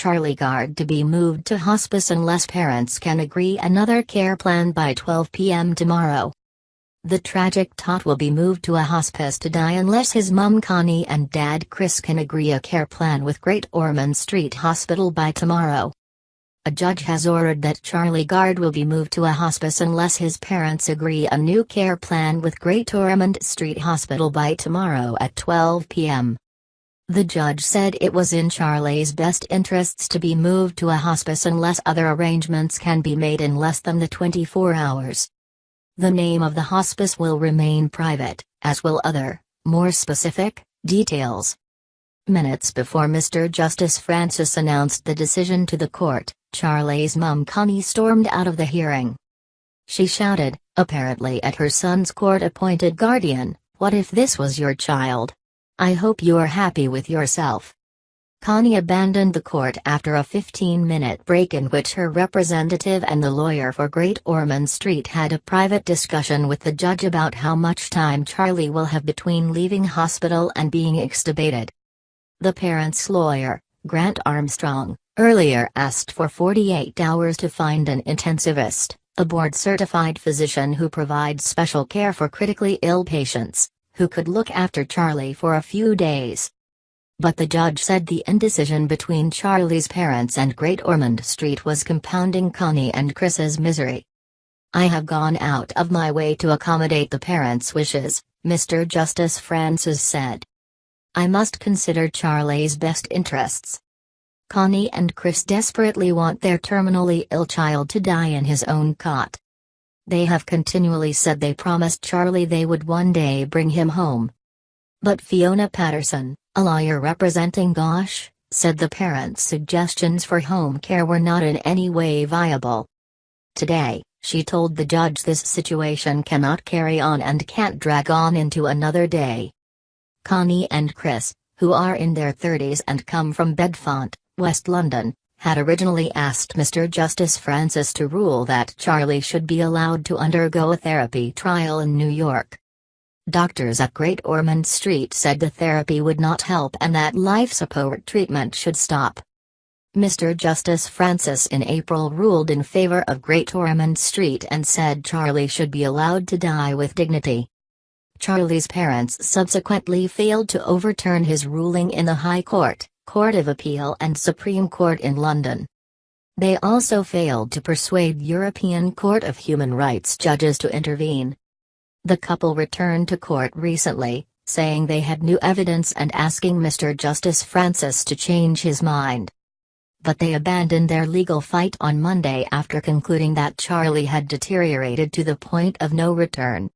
Charlie Gard to be moved to hospice unless parents can agree another care plan by 12 p.m. tomorrow. The tragic tot will be moved to a hospice to die unless his mum Connie and dad Chris can agree a care plan with Great Ormond Street Hospital by tomorrow. A judge has ordered that Charlie Gard will be moved to a hospice unless his parents agree a new care plan with Great Ormond Street Hospital by tomorrow at 12 p.m. The judge said it was in Charlie's best interests to be moved to a hospice unless other arrangements can be made in less than the 24 hours. The name of the hospice will remain private, as will other, more specific, details. Minutes before Mr. Justice Francis announced the decision to the court, Charlie's mum Connie stormed out of the hearing. She shouted, apparently at her son's court-appointed guardian, "What if this was your child? I hope you're happy with yourself." Connie abandoned the court after a 15-minute break in which her representative and the lawyer for Great Ormond Street had a private discussion with the judge about how much time Charlie will have between leaving hospital and being extubated. The parents' lawyer, Grant Armstrong, earlier asked for 48 hours to find an intensivist, a board-certified physician who provides special care for critically ill patients, who could look after Charlie for a few days. But the judge said the indecision between Charlie's parents and Great Ormond Street was compounding Connie and Chris's misery. "I have gone out of my way to accommodate the parents' wishes," Mr. Justice Francis said. "I must consider Charlie's best interests. Connie and Chris desperately want their terminally ill child to die in his own cot. They have continually said they promised Charlie they would one day bring him home." But Fiona Patterson, a lawyer representing Gosh, said the parents' suggestions for home care were not in any way viable. Today, she told the judge this situation cannot carry on and can't drag on into another day. Connie and Chris, who are in their 30s and come from Bedfont, West London, had originally asked Mr. Justice Francis to rule that Charlie should be allowed to undergo a therapy trial in New York. Doctors at Great Ormond Street said the therapy would not help and that life support treatment should stop. Mr. Justice Francis in April ruled in favor of Great Ormond Street and said Charlie should be allowed to die with dignity. Charlie's parents subsequently failed to overturn his ruling in the High Court, Court of Appeal and Supreme Court in London. They also failed to persuade European Court of Human Rights judges to intervene. The couple returned to court recently, saying they had new evidence and asking Mr. Justice Francis to change his mind. But they abandoned their legal fight on Monday after concluding that Charlie had deteriorated to the point of no return.